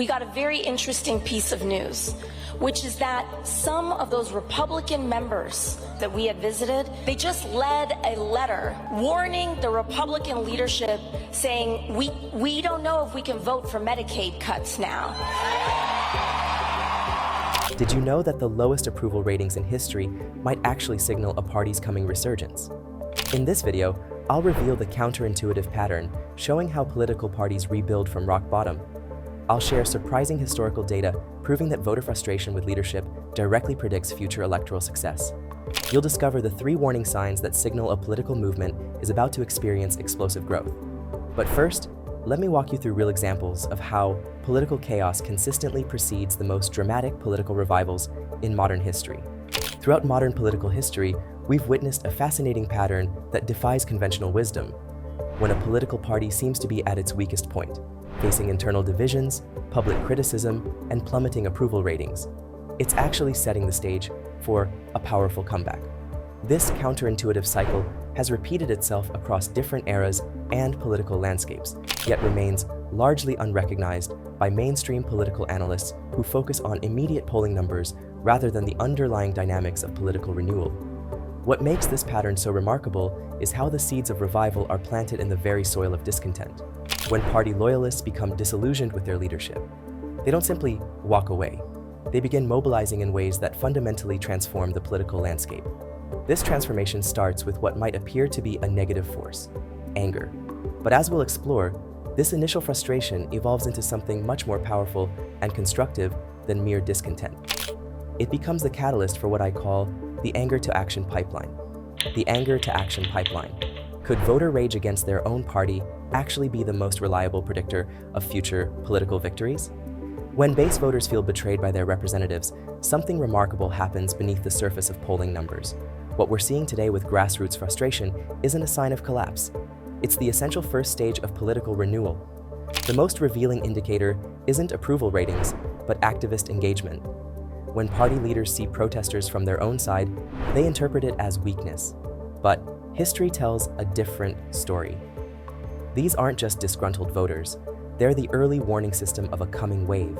We got a very interesting piece of news, which is that some of those Republican members that we had visited, they just led a letter warning the Republican leadership, saying, we don't know if we can vote for Medicaid cuts now. Did you know that the lowest approval ratings in history might actually signal a party's coming resurgence? In this video, I'll reveal the counterintuitive pattern showing how political parties rebuild from rock bottom. I'll share surprising historical data proving that voter frustration with leadership directly predicts future electoral success. You'll discover the 3 warning signs that signal a political movement is about to experience explosive growth. But first, let me walk you through real examples of how political chaos consistently precedes the most dramatic political revivals in modern history. Throughout modern political history, we've witnessed a fascinating pattern that defies conventional wisdom. When a political party seems to be at its weakest point, facing internal divisions, public criticism, and plummeting approval ratings, it's actually setting the stage for a powerful comeback. This counterintuitive cycle has repeated itself across different eras and political landscapes, yet remains largely unrecognized by mainstream political analysts who focus on immediate polling numbers rather than the underlying dynamics of political renewal. What makes this pattern so remarkable is how the seeds of revival are planted in the very soil of discontent. When party loyalists become disillusioned with their leadership, they don't simply walk away. They begin mobilizing in ways that fundamentally transform the political landscape. This transformation starts with what might appear to be a negative force, anger. But as we'll explore, this initial frustration evolves into something much more powerful and constructive than mere discontent. It becomes the catalyst for what I call the anger-to-action pipeline. The anger-to-action pipeline. Could voter rage against their own party actually be the most reliable predictor of future political victories? When base voters feel betrayed by their representatives, something remarkable happens beneath the surface of polling numbers. What we're seeing today with grassroots frustration isn't a sign of collapse. It's the essential first stage of political renewal. The most revealing indicator isn't approval ratings, but activist engagement. When party leaders see protesters from their own side, they interpret it as weakness. But history tells a different story. These aren't just disgruntled voters. They're the early warning system of a coming wave.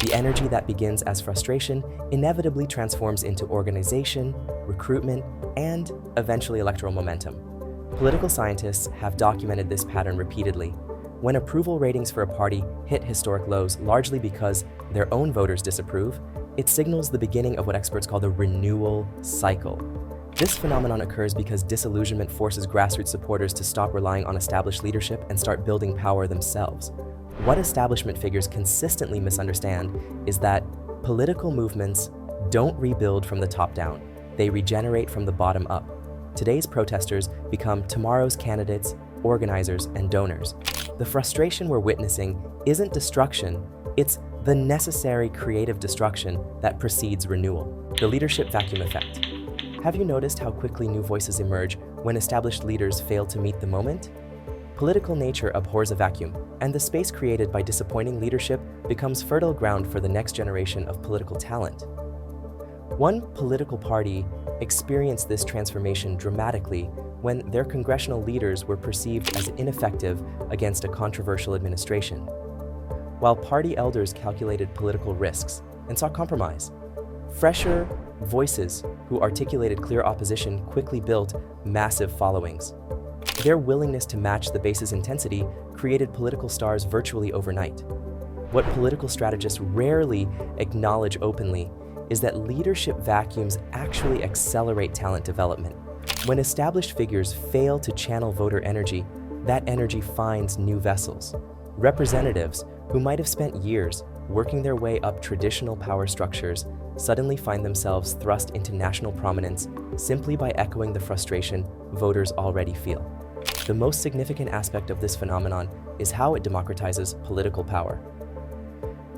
The energy that begins as frustration inevitably transforms into organization, recruitment, and eventually electoral momentum. Political scientists have documented this pattern repeatedly. When approval ratings for a party hit historic lows largely because their own voters disapprove, it signals the beginning of what experts call the renewal cycle. This phenomenon occurs because disillusionment forces grassroots supporters to stop relying on established leadership and start building power themselves. What establishment figures consistently misunderstand is that political movements don't rebuild from the top down. They regenerate from the bottom up. Today's protesters become tomorrow's candidates, organizers, and donors. The frustration we're witnessing isn't destruction, it's the necessary creative destruction that precedes renewal. The leadership vacuum effect. Have you noticed how quickly new voices emerge when established leaders fail to meet the moment? Political nature abhors a vacuum, and the space created by disappointing leadership becomes fertile ground for the next generation of political talent. One political party experienced this transformation dramatically when their congressional leaders were perceived as ineffective against a controversial administration. While party elders calculated political risks and saw compromise, fresher voices who articulated clear opposition quickly built massive followings. Their willingness to match the base's intensity created political stars virtually overnight. What political strategists rarely acknowledge openly is that leadership vacuums actually accelerate talent development. When established figures fail to channel voter energy, that energy finds new vessels. Representatives who might have spent years working their way up traditional power structures suddenly find themselves thrust into national prominence simply by echoing the frustration voters already feel. The most significant aspect of this phenomenon is how it democratizes political power.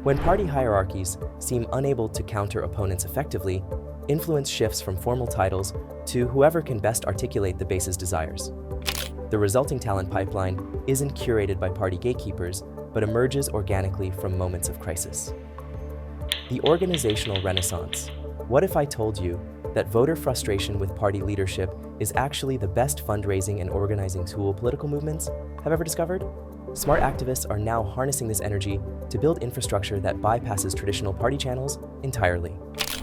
When party hierarchies seem unable to counter opponents effectively, influence shifts from formal titles to whoever can best articulate the base's desires. The resulting talent pipeline isn't curated by party gatekeepers, but emerges organically from moments of crisis. The organizational renaissance. What if I told you that voter frustration with party leadership is actually the best fundraising and organizing tool political movements have ever discovered? Smart activists are now harnessing this energy to build infrastructure that bypasses traditional party channels entirely.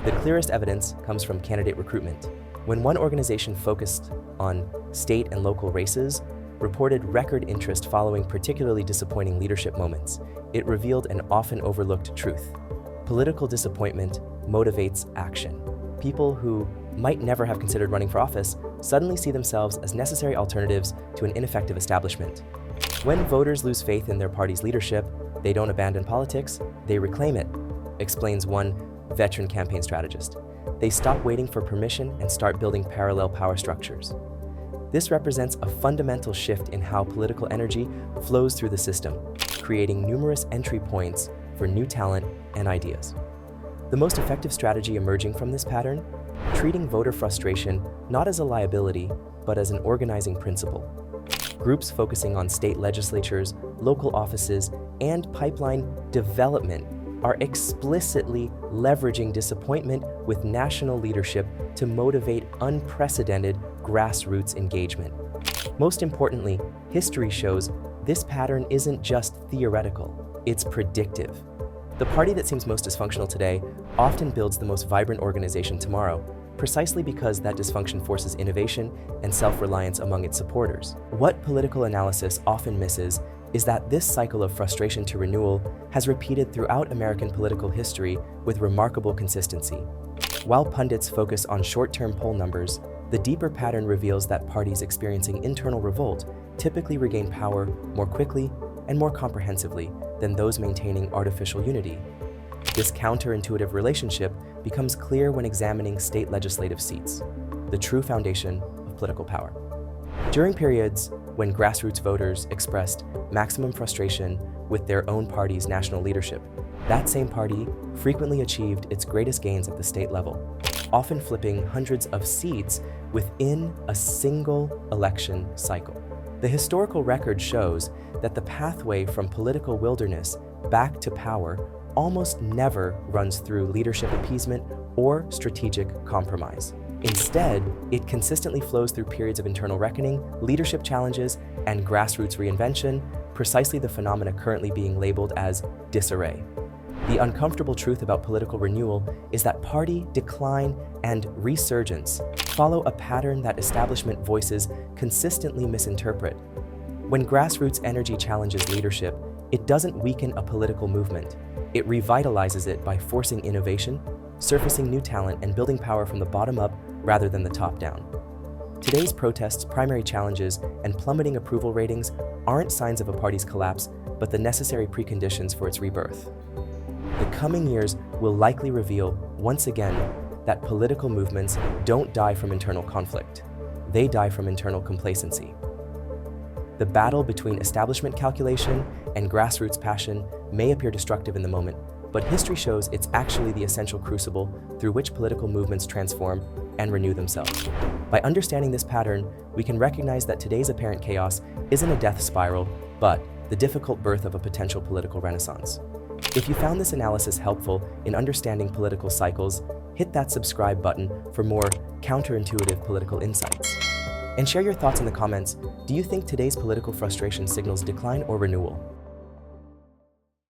The clearest evidence comes from candidate recruitment. When one organization focused on state and local races reported record interest following particularly disappointing leadership moments, it revealed an often overlooked truth. Political disappointment motivates action. People who might never have considered running for office suddenly see themselves as necessary alternatives to an ineffective establishment. When voters lose faith in their party's leadership, they don't abandon politics, they reclaim it, explains one veteran campaign strategist. They stop waiting for permission and start building parallel power structures. This represents a fundamental shift in how political energy flows through the system, creating numerous entry points for new talent and ideas. The most effective strategy emerging from this pattern? Treating voter frustration not as a liability, but as an organizing principle. Groups focusing on state legislatures, local offices, and pipeline development are explicitly leveraging disappointment with national leadership to motivate unprecedented grassroots engagement. Most importantly, history shows this pattern isn't just theoretical, it's predictive. The party that seems most dysfunctional today often builds the most vibrant organization tomorrow, precisely because that dysfunction forces innovation and self-reliance among its supporters. What political analysis often misses is that this cycle of frustration to renewal has repeated throughout American political history with remarkable consistency. While pundits focus on short-term poll numbers, the deeper pattern reveals that parties experiencing internal revolt typically regain power more quickly and more comprehensively than those maintaining artificial unity. This counterintuitive relationship becomes clear when examining state legislative seats, the true foundation of political power. During periods when grassroots voters expressed maximum frustration with their own party's national leadership, that same party frequently achieved its greatest gains at the state level, often flipping hundreds of seats within a single election cycle. The historical record shows that the pathway from political wilderness back to power almost never runs through leadership appeasement or strategic compromise. Instead, it consistently flows through periods of internal reckoning, leadership challenges, and grassroots reinvention, precisely the phenomena currently being labeled as disarray. The uncomfortable truth about political renewal is that party decline and resurgence follow a pattern that establishment voices consistently misinterpret. When grassroots energy challenges leadership, it doesn't weaken a political movement. It revitalizes it by forcing innovation, surfacing new talent, and building power from the bottom up rather than the top down. Today's protests, primary challenges, and plummeting approval ratings aren't signs of a party's collapse, but the necessary preconditions for its rebirth. The coming years will likely reveal, once again, that political movements don't die from internal conflict. They die from internal complacency. The battle between establishment calculation and grassroots passion may appear destructive in the moment, but history shows it's actually the essential crucible through which political movements transform and renew themselves. By understanding this pattern, we can recognize that today's apparent chaos isn't a death spiral, but the difficult birth of a potential political renaissance. If you found this analysis helpful in understanding political cycles, hit that subscribe button for more counterintuitive political insights. And share your thoughts in the comments. Do you think today's political frustration signals decline or renewal?